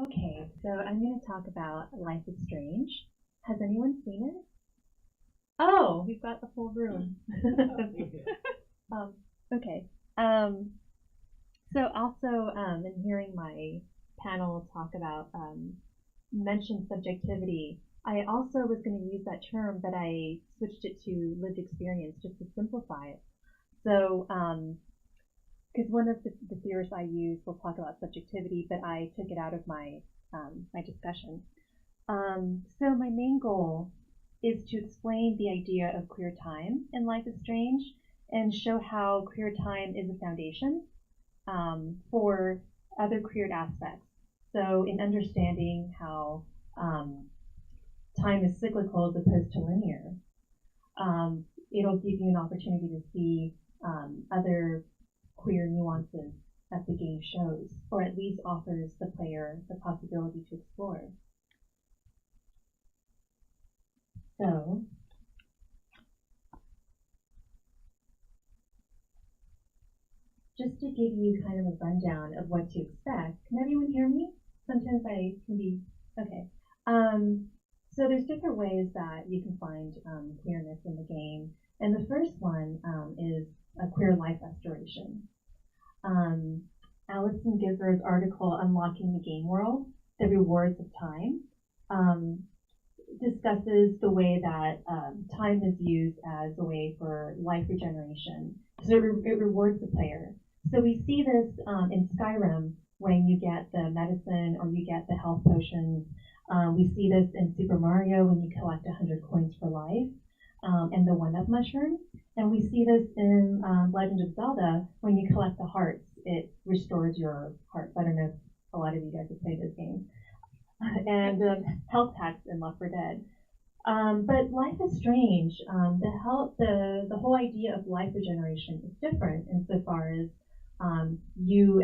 Okay, so I'm going to talk about Life is Strange. Has anyone seen it? Oh, we've got the full room. um, okay. Um, so also, in hearing my panel talk about mention subjectivity, I also was going to use that term, but I switched it to lived experience just to simplify it. So, because one of the theorists I use will talk about subjectivity, but I took it out of my discussion. So my main goal is to explain the idea of queer time in Life is Strange and show how queer time is a foundation for other queered aspects. So in understanding how time is cyclical as opposed to linear, it'll give you an opportunity to see other queer nuances that the game shows, or at least offers the player the possibility to explore. So, just to give you kind of a rundown of what to expect, can everyone hear me? Sometimes I can be, okay. So there's different ways that you can find queerness in the game. And the first one is a queer life restoration. Alison Giver's article, Unlocking the Game World, The Rewards of Time, discusses the way that time is used as a way for life regeneration. So it rewards the player. So we see this in Skyrim when you get the medicine or you get the health potions. We see this in Super Mario when you collect 100 coins for life and the 1-up mushroom. And we see this in Legend of Zelda when you collect the hearts. It restores your hearts. I don't know if a lot of you guys have played those games. And health packs in Left 4 Dead. But Life is Strange. The whole idea of life regeneration is different insofar as you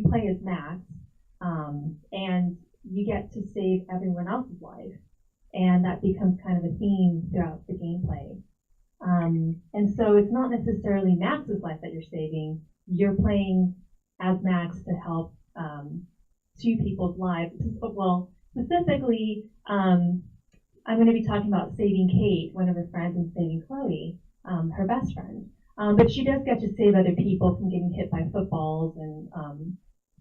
play as Max, and you get to save everyone else's life, and that becomes kind of a theme throughout the gameplay. And so it's not necessarily Max's life that you're saving. You're playing as Max to help two people's lives. Well, specifically, I'm going to be talking about saving Kate, one of her friends, and saving Chloe, her best friend. But she does get to save other people from getting hit by footballs and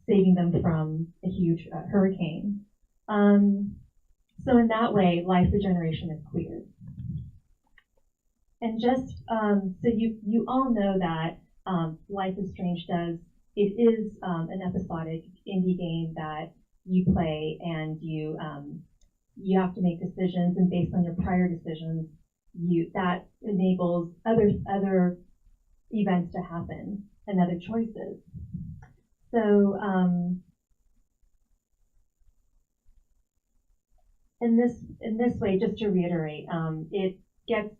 saving them from a huge hurricane. So in that way, life regeneration is queer. And just so you all know that Life is Strange it is an episodic indie game that you play, and you have to make decisions, and based on your prior decisions, that enables other events to happen and other choices. So in this way, just to reiterate,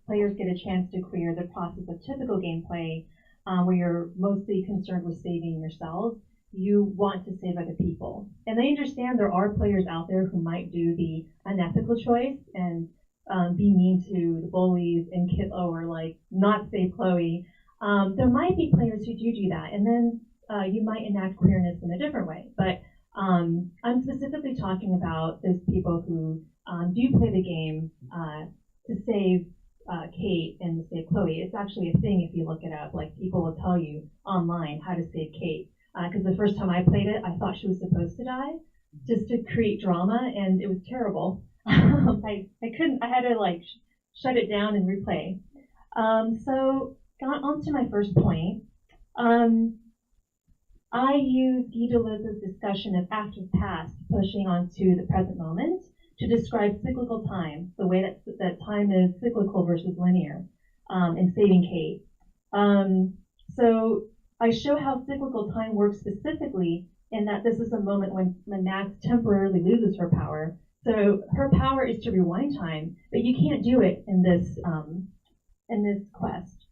players get a chance to queer the process of typical gameplay, where you're mostly concerned with saving yourselves. You want to save other people. And I understand there are players out there who might do the unethical choice and be mean to the bullies and or like not save Chloe. There might be players who do that, and then you might enact queerness in a different way. But I'm specifically talking about those people who do play the game to save Kate and to save Chloe. It's actually a thing if you look it up. Like, people will tell you online how to save Kate. Because the first time I played it, I thought she was supposed to die, just to create drama, and it was terrible. I couldn't. I had to like shut it down and replay. So got on to my first point. I used Guy Deleuze's discussion of active past pushing onto the present moment to describe cyclical time, the way that time is cyclical versus linear, in saving Kate. So I show how cyclical time works specifically in that this is a moment when Max temporarily loses her power. So her power is to rewind time, but you can't do it in this quest.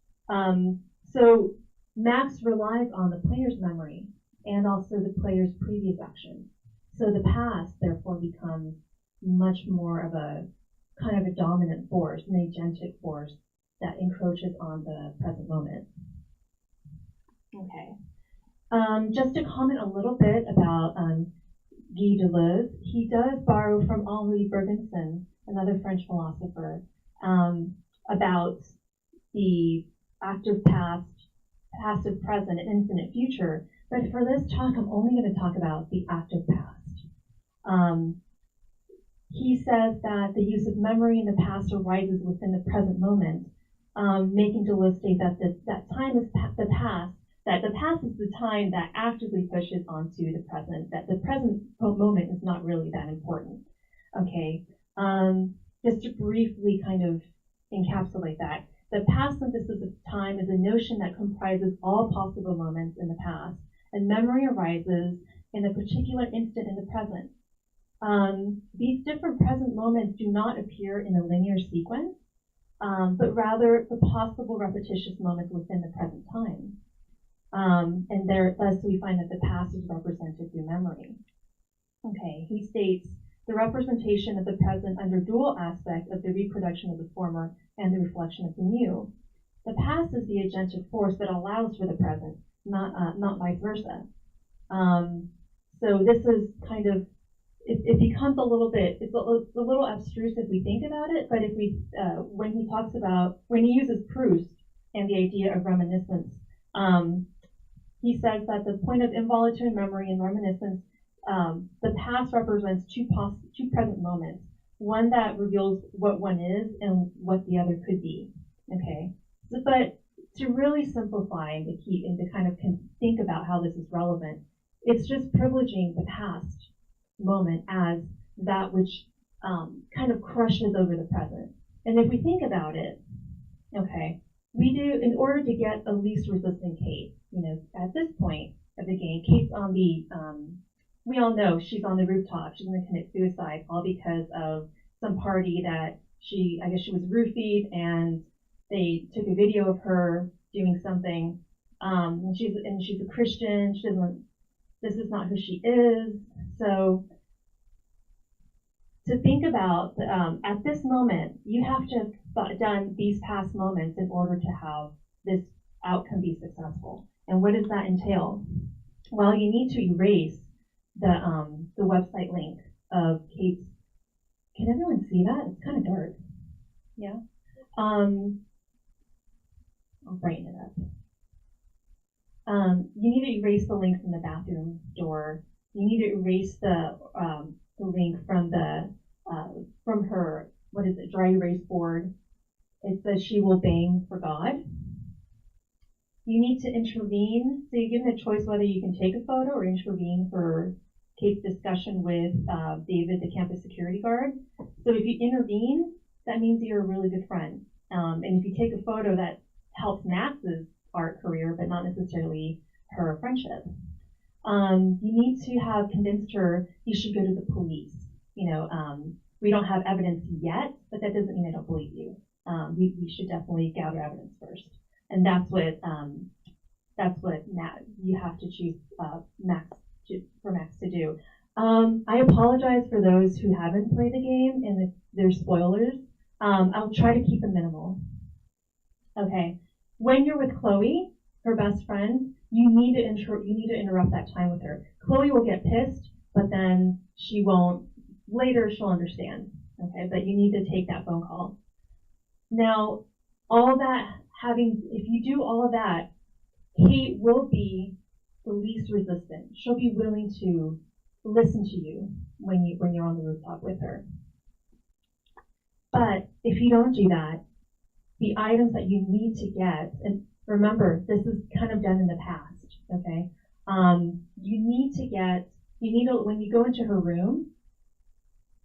So Max relies on the player's memory and also the player's previous actions. So the past, therefore, becomes much more of a kind of a dominant force, an agentic force that encroaches on the present moment. Okay. Just to comment a little bit about Guy Deleuze, he does borrow from Henri Bergson, another French philosopher, about the active past, passive present, and infinite future. But for this talk, I'm only going to talk about the active past. He says that the use of memory in the past arises within the present moment, making Deleuze state that that time is the past, that the past is the time that actively pushes onto the present, that the present moment is not really that important. Okay, just to briefly kind of encapsulate that, the past synthesis of time is a notion that comprises all possible moments in the past, and memory arises in a particular instant in the present. These different present moments do not appear in a linear sequence, but rather the possible repetitious moments within the present time. And thus we find that the past is represented through memory. Okay, he states, the representation of the present under dual aspect of the reproduction of the former and the reflection of the new. The past is the agentic force that allows for the present, not vice versa. So this is kind of, it becomes a little bit, it's a little abstruse if we think about it, but if we, when he talks about, when he uses Proust and the idea of reminiscence, he says that the point of involuntary memory and reminiscence, the past represents two present moments, one that reveals what one is and what the other could be, okay? So, but to really simplify and to kind of think about how this is relevant, it's just privileging the past moment as that which kind of crushes over the present. And if we think about it, okay, we do, in order to get a least resistant Kate, you know, at this point of the game, Kate's on the, we all know she's on the rooftop, she's gonna commit suicide, all because of some party that I guess she was roofied, and they took a video of her doing something, and she's a Christian, this is not who she is. So to think about, at this moment, you have to have done these past moments in order to have this outcome be successful. And what does that entail? Well, you need to erase the website link of Kate's. Can everyone see that? It's kind of dark. Yeah. I'll brighten it up. You need to erase the link from the bathroom door. You need to erase the link from from her, what is it, dry erase board. It says she will bang for God. You need to intervene. So you're given a choice whether you can take a photo or intervene for Kate's discussion with David, the campus security guard. So if you intervene, that means you're a really good friend. And if you take a photo, that helps Max's art career, but not necessarily her friendship. You need to have convinced her you should go to the police. You know, we don't have evidence yet, but that doesn't mean I don't believe you. We should definitely gather evidence first. And that's what you have to choose for Max to do. I apologize for those who haven't played the game and if there's spoilers. I'll try to keep them minimal. Okay, when you're with Chloe, her best friend, you need to interrupt that time with her. Chloe will get pissed, but then she won't. Later, she'll understand. Okay, but you need to take that phone call. Now, if you do all of that, Kate will be the least resistant. She'll be willing to listen to you when you're on the rooftop with her. But if you don't do that, the items that you need to get, and remember, this is kind of done in the past, okay? When you go into her room,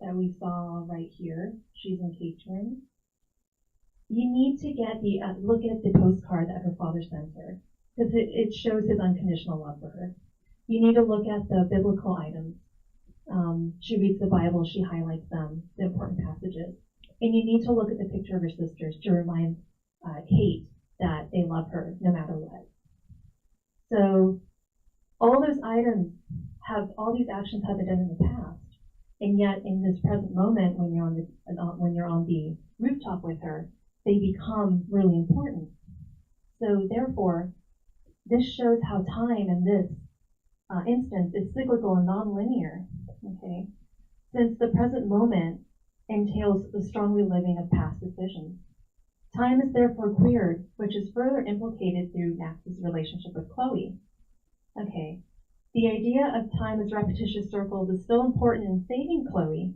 that we saw right here, she's in Kate's room, you need to get look at the postcard that her father sent her, because it shows his unconditional love for her. You need to look at the biblical items. She reads the Bible, she highlights them, the important passages. And you need to look at the picture of her sisters to remind Kate that they love her no matter what. So all those items all these actions have been done in the past. And yet in this present moment, when you're on the rooftop with her, they become really important. So therefore, this shows how time in this instance is cyclical and non-linear. since the present moment entails the strong reliving of past decisions. Time is therefore queered, which is further implicated through Max's relationship with Chloe. Okay, the idea of time as repetitious circles is still important in saving Chloe,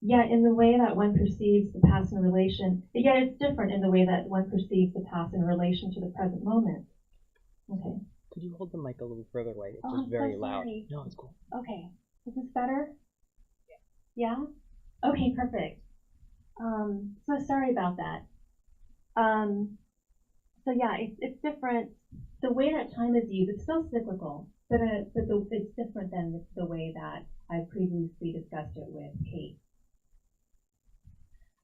yet in the way that one perceives the past in relation, yet it's different in the way that one perceives the past in relation to the present moment. Okay. Could you hold the mic a little further away? It's Oh, just very so loud. sorry. No, it's cool. Okay, is this better? Yeah? Okay, perfect. So sorry about that. So yeah, it's different. The way that time is used, it's still cyclical, but it's different than the way that I previously discussed it with Kate.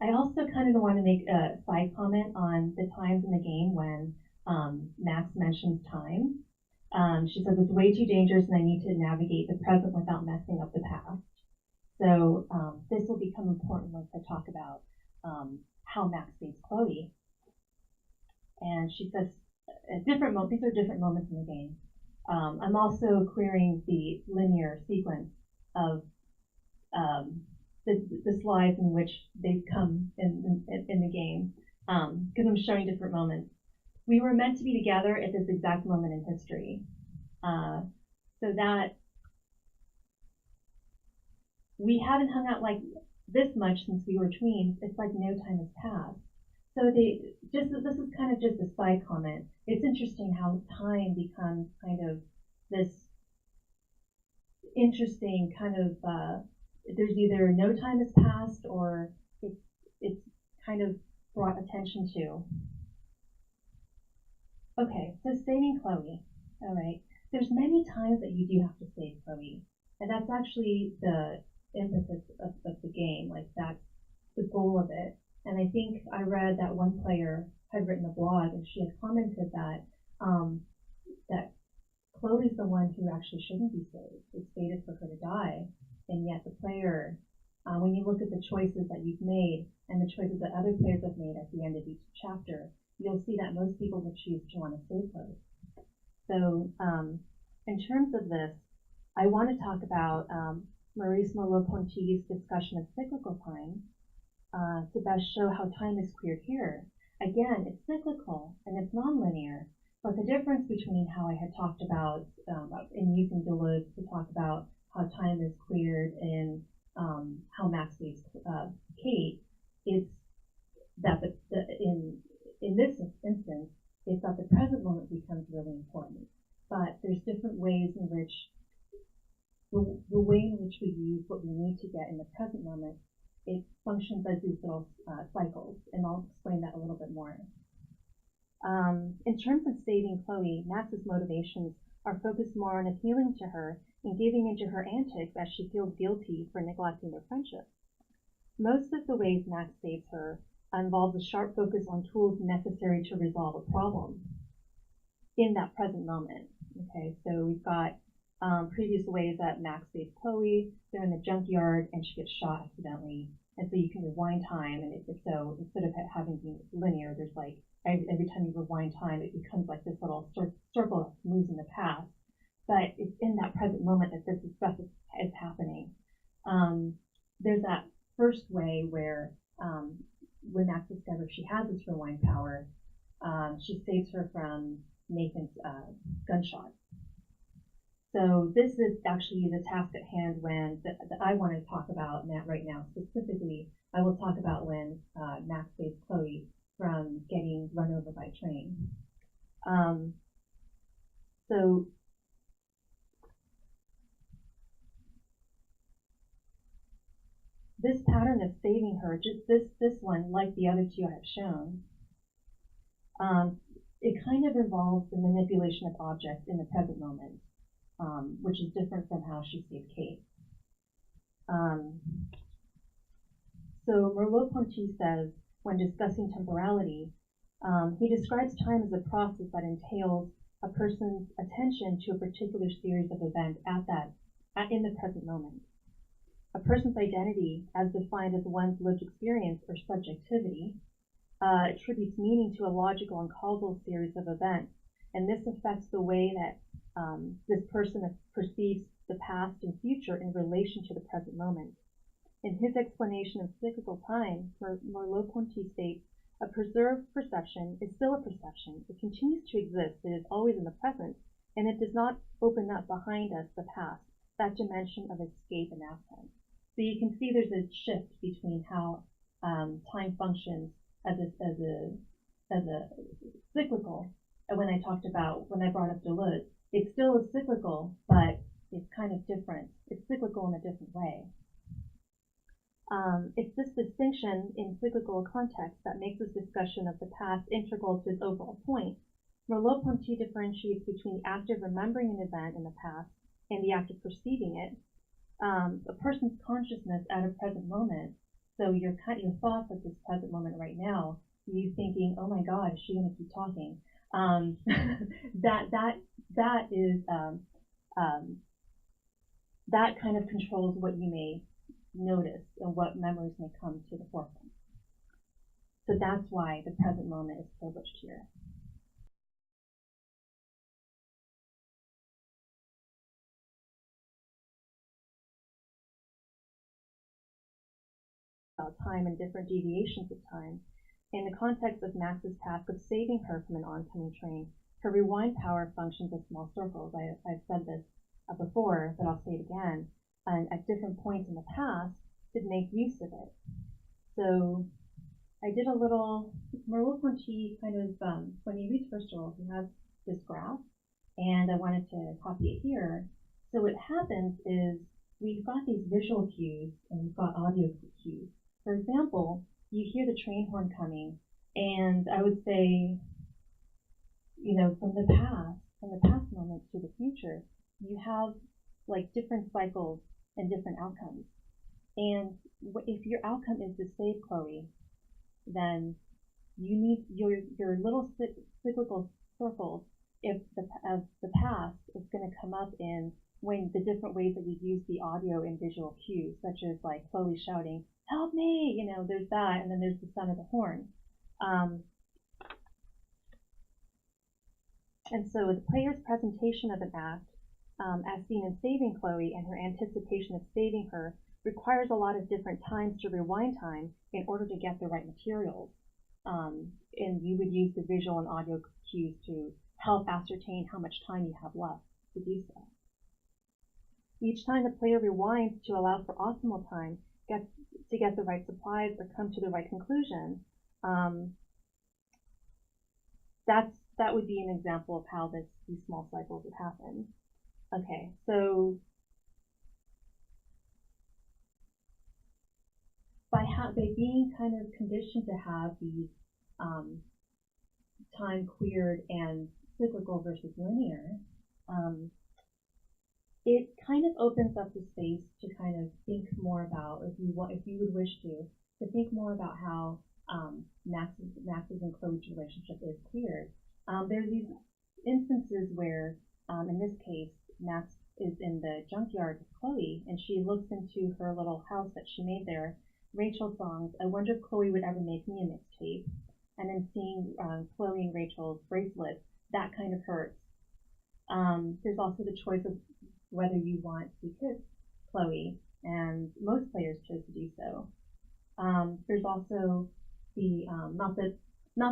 I also kind of want to make a side comment on the times in the game when Max mentions time. She says it's way too dangerous and I need to navigate the present without messing up the past. So this will become important once I talk about how Max saves Chloe. And she says these are different moments in the game. I'm also querying the linear sequence of the slides in which they've come in the game, because I'm showing different moments. We were meant to be together at this exact moment in history. So that we haven't hung out like this much since we were tweens. It's like no time has passed. So this is kind of just a side comment. It's interesting how time becomes kind of this interesting kind of, there's either no time has passed or it's kind of brought attention to. Okay, so saving Chloe. All right, there's many times that you do have to save Chloe, and that's actually the emphasis of the game. Like that's the goal of it. And I think I read that one player had written a blog, and she had commented that that Chloe's the one who actually shouldn't be saved. It's fated for her to die, and yet the player, when you look at the choices that you've made and the choices that other players have made at the end of each chapter, you'll see that most people will choose to want to save Chloe. So in terms of this, I want to talk about Maurice Merleau-Ponty's discussion of cyclical time to best show how time is queered here. Again, it's cyclical and it's nonlinear, but the difference between how I had talked about in using Deleuze to talk about how time is queered in how Max saves Kate, it's that in this instance, it's that the present moment becomes really important. But there's different ways in which the way in which we use what we need to get in the present moment, it functions as these little cycles, and I'll explain that a little bit more. In terms of saving Chloe, Max's motivations are focused more on appealing to her and giving into her antics as she feels guilty for neglecting their friendship. Most of the ways Max saves her involves a sharp focus on tools necessary to resolve a problem in that present moment. Okay, so we've got previous ways that Max saves Chloe. They're in the junkyard and she gets shot accidentally, and so you can rewind time, and so instead of having been linear, there's like every time you rewind time, it becomes like this little circle that moves in the past. But it's in that present moment that this stuff is happening. There's that first way where when Max discovers she has this rewind power, she saves her from Nathan's gunshot. So this is actually the task at hand when that I want to talk about right now. Specifically, I will talk about when Max saves Chloe from getting run over by a train. So this pattern of saving her, just this one, like the other two I have shown, it kind of involves the manipulation of objects in the present moment, which is different from how she saved Kate. So Merleau-Ponty says, when discussing temporality, he describes time as a process that entails a person's attention to a particular series of events in the present moment. A person's identity, as defined as one's lived experience or subjectivity, attributes meaning to a logical and causal series of events, and this affects the way that this person perceives the past and future in relation to the present moment. In his explanation of cyclical time, Merleau-Ponty states, a preserved perception is still a perception. It continues to exist. It is always in the present, and it does not open up behind us the past, that dimension of escape and absence. So you can see there's a shift between how time functions as a cyclical. And when I brought up Deleuze, it's still a cyclical, but it's kind of different. It's cyclical in a different way. It's this distinction in cyclical context that makes this discussion of the past integral to its overall point. Merleau-Ponty differentiates between the act of remembering an event in the past and the act of perceiving it. A person's consciousness at a present moment, so your thoughts at this present moment right now, you thinking, oh my God, is she going to keep talking? That kind of controls what you may notice and what memories may come to the forefront. So that's why the present moment is privileged here. About time and different deviations of time. In the context of Max's task of saving her from an oncoming train, her rewind power functions as small circles. I've said this before, but I'll say it again. And at different points in the past, to make use of it. So I did a little Merleau-Ponty kind of, when you read First Joel, he has this graph, and I wanted to copy it here. So what happens is we've got these visual cues and we've got audio cues. For example, you hear the train horn coming, and I would say, from the past moments to the future, you have like different cycles and different outcomes. And if your outcome is to save Chloe, then you need your little cyclical circles of the past is going to come up in when the different ways that you use the audio and visual cues, such as like Chloe shouting, "Help me!" There's that, and then there's the sound of the horn. And so the player's presentation of an act, as seen in saving Chloe and her anticipation of saving her, requires a lot of different times to rewind time in order to get the right materials. And you would use the visual and audio cues to help ascertain how much time you have left to do so. Each time the player rewinds to allow for optimal time to get the right supplies or come to the right conclusion, that would be an example of how these small cycles would happen. Okay, so by being kind of conditioned to have these time queered and cyclical versus linear, it kind of opens up the space to kind of think more about, if you would wish to think more about how Max's and Chloe's relationship is queered. There's these instances where, in this case, Max is in the junkyard with Chloe, and she looks into her little house that she made there. Rachel songs, "I wonder if Chloe would ever make me a mixtape," and then seeing Chloe and Rachel's bracelets, that kind of hurts. There's also the choice of whether you want to kiss Chloe, and most players chose to do so. There's also the not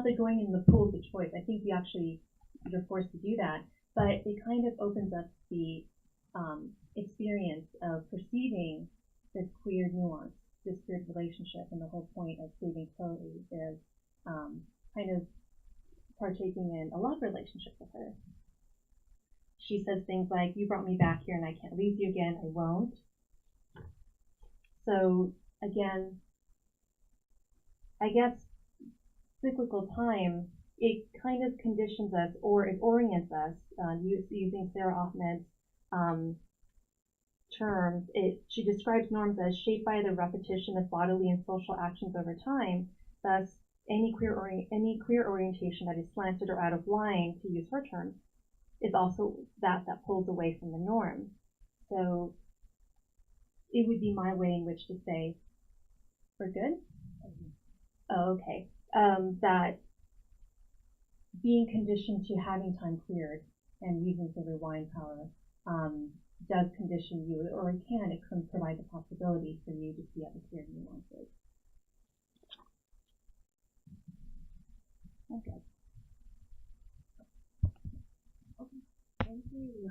that going in the pool is a choice. I think you're forced to do that, but it kind of opens up the experience of perceiving this queer nuance, this queer relationship, and the whole point of saving Chloe is kind of partaking in a love relationship with her. She says things like, "You brought me back here and I can't leave you again, I won't." So again, I guess cyclical time, it kind of conditions us, or it orients us, using Sarah Ahmed's terms. She describes norms as shaped by the repetition of bodily and social actions over time. Thus, any queer orientation that is slanted or out of line, to use her terms, is also that pulls away from the norm. So it would be my way in which to say, we're good? Oh, okay. That being conditioned to having time cleared and using the rewind power does condition you, or it can provide the possibility for you to see atmosphere nuances. Okay. Thank you.